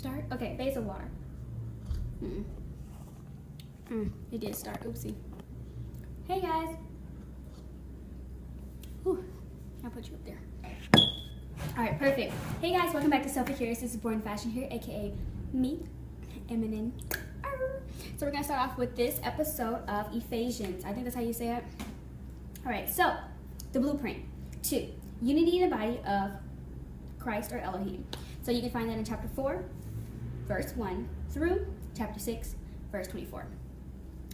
start? Okay, base of water. It did start. Oopsie. Hey guys. Whew. I'll put you up there. Alright, perfect. Hey guys, welcome back to Selfie Carats. This is Born Fashion here, aka me, Eminem. So we're gonna start off with this episode of Ephesians. I think that's how you say it. Alright, so the blueprint. 2. Unity in the body of Christ or Elohim. So you can find that in chapter 4, verse 1 through chapter 6, verse 24.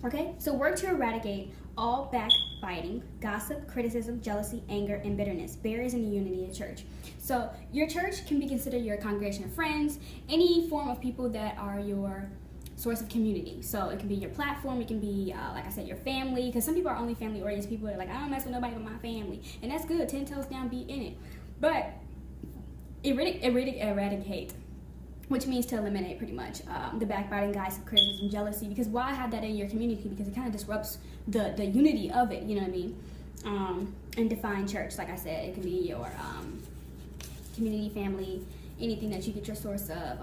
Okay, so work to eradicate all backbiting, gossip, criticism, jealousy, anger, and bitterness, barriers in the unity of the church. So your church can be considered your congregation of friends, any form of people that are your source of community. So it can be your platform, it can be, like I said, your family, because some people are only family-oriented. People are like, I don't mess with nobody but my family. And that's good, 10 toes down, be in it. But eradicate, which means to eliminate pretty much the backbiting, gossip, criticism, jealousy, because why have that in your community? Because it kind of disrupts the unity of it, you know what I mean? And define church, like I said, it can be your community, family, anything that you get your source of,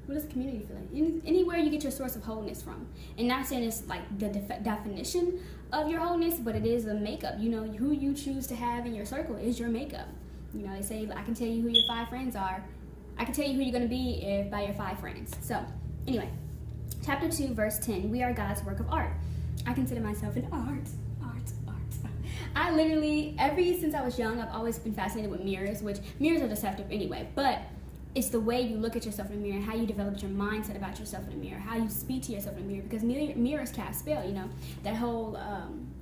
what does community feel like? Anywhere you get your source of wholeness from. And not saying it's like the definition of your wholeness, but it is a makeup. You know, who you choose to have in your circle is your makeup. You know, they say, I can tell you who your 5 friends are. I can tell you who you're going to be by your 5 friends. So, anyway, chapter 2, verse 10. We are God's work of art. I consider myself an art. I literally, since I was young, I've always been fascinated with mirrors, which mirrors are deceptive anyway. But it's the way you look at yourself in the mirror, how you develop your mindset about yourself in the mirror, how you speak to yourself in the mirror. Because mirrors cast spell, you know. That whole,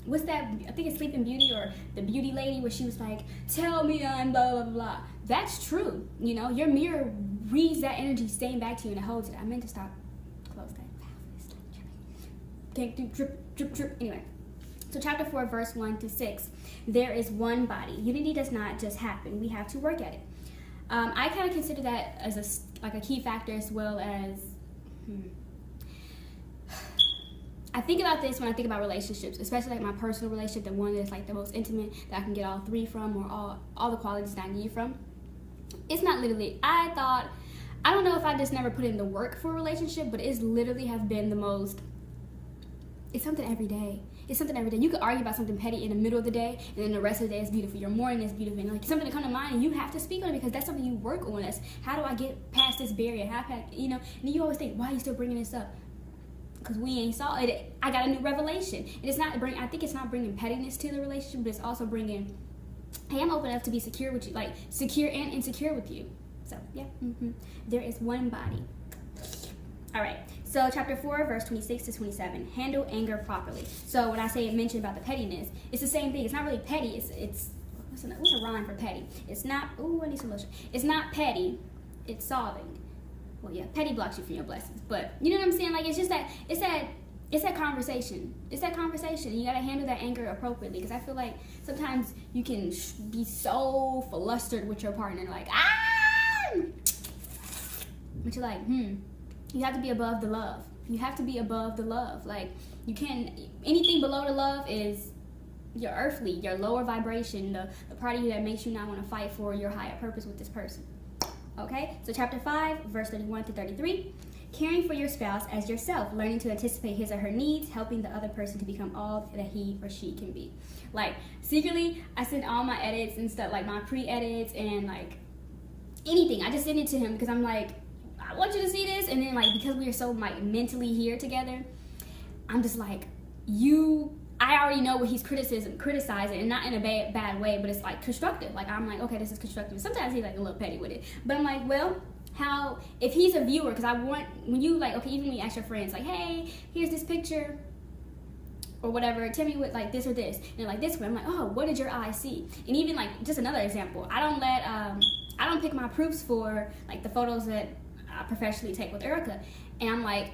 what's that? I think it's Sleeping Beauty or the Beauty Lady where she was like, tell me I'm blah, blah, blah. That's true. You know, your mirror reads that energy staying back to you and it holds it. I meant to stop. Close that. Can't do drip. Anyway. So chapter 4, verse 1 to 6. There is one body. Unity does not just happen. We have to work at it. I kind of consider that as a key factor, as well as I think about this when I think about relationships, especially like my personal relationship, the one that's like the most intimate that I can get all 3 from, or all the qualities that I need from. It's not literally, I don't know if I just never put in the work for a relationship, but it's literally have been the most, it's something every day. It's something every day. You could argue about something petty in the middle of the day, and then the rest of the day is beautiful. Your morning is beautiful. And like something to come to mind, and you have to speak on it because that's something you work on. That's how do I get past this barrier? You know, and you always think, why are you still bringing this up? Because we ain't saw it. I got a new revelation. And it's not I think it's not bringing pettiness to the relationship, but it's also bringing, hey, I'm open enough to be secure with you, like secure and insecure with you. So yeah, there is one body. All right, so chapter 4, verse 26 to 27, handle anger properly. So when I say mention about the pettiness, it's the same thing. It's not really petty. It's what's a rhyme for petty? It's not, ooh, I need some lotion. It's not petty, it's solving. Well, yeah, petty blocks you from your blessings. But you know what I'm saying? Like, it's just that, it's that conversation. It's that conversation. You got to handle that anger appropriately, because I feel like sometimes you can be so flustered with your partner, like, but you're like, You have to be above the love. You have to be above the love. Like, you can't, anything below the love is your earthly, your lower vibration, the part of you that makes you not want to fight for your higher purpose with this person. Okay? So chapter 5, verse 31 to 33. Caring for your spouse as yourself, learning to anticipate his or her needs, helping the other person to become all that he or she can be. Like, secretly, I send all my edits and stuff, like my pre-edits and like anything. I just send it to him because I'm like, I want you to see this. And then like, because we are so like mentally here together, I'm just like, I already know what he's criticizing, and not in a bad way, but it's like constructive. Like, I'm like, okay, this is constructive. Sometimes he's like a little petty with it, but I'm like, well, if he's a viewer, because I want, when you like, okay, even when you ask your friends, like, hey, here's this picture or whatever, tell me what, like this or this, and they're like this way, I'm like, oh, what did your eye see? And even like, just another example, I don't pick my proofs for like the photos that I professionally take with Erica, and I'm like,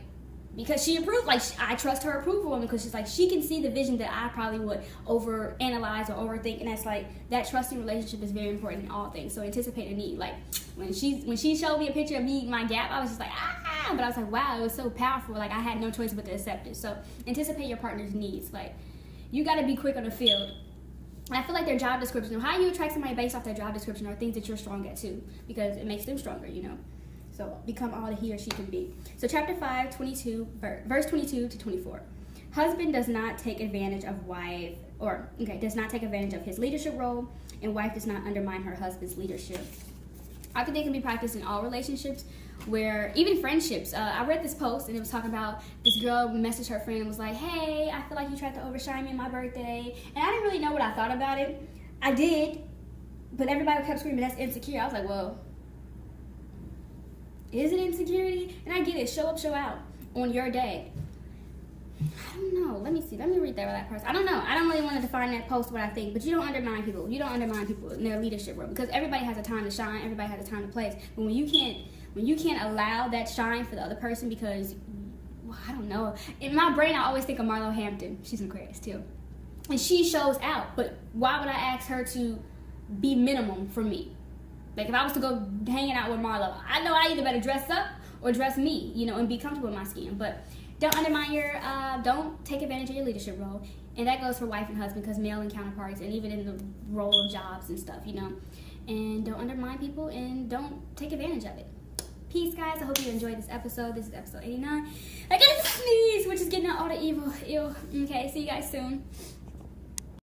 because she approved, like, I trust her approval, because she's like, she can see the vision that I probably would overanalyze or overthink, and that's like, that trusting relationship is very important in all things. So anticipate a need. Like, when she showed me a picture of me, my gap, I was just like, but I was like, wow, it was so powerful. Like, I had no choice but to accept it. So anticipate your partner's needs. Like, you got to be quick on the field. And I feel like their job description, how you attract somebody based off their job description, are things that you're strong at too, because it makes them stronger, you know. So become all that he or she can be. So chapter 5, verse 22 to 24. Husband does not take advantage of does not take advantage of his leadership role, and wife does not undermine her husband's leadership. I think they can be practiced in all relationships, where even friendships. I read this post and it was talking about this girl messaged her friend and was like, hey, I feel like you tried to overshine me on my birthday. And I didn't really know what I thought about it. I did, but everybody kept screaming, that's insecure. I was like, well, is it insecurity? And I get it, show up, show out on your day. I don't know. Let me see. Let me read that person. I don't know. I don't really want to define that post what I think, but you don't undermine people. You don't undermine people in their leadership role, because everybody has a time to shine. Everybody has a time to place. But when you can't allow that shine for the other person because, well, I don't know. In my brain, I always think of Marlo Hampton. She's in Aquarius too, and she shows out. But why would I ask her to be minimum for me? Like if I was to go hanging out with Marlo, I know I either better dress up or dress me, and be comfortable in my skin. But don't undermine don't take advantage of your leadership role. And that goes for wife and husband, because male and counterparts, and even in the role of jobs and stuff, And don't undermine people, and don't take advantage of it. Peace, guys. I hope you enjoyed this episode. This is episode 89. I gotta sneeze, which is getting out all the evil. Ew. Okay, see you guys soon.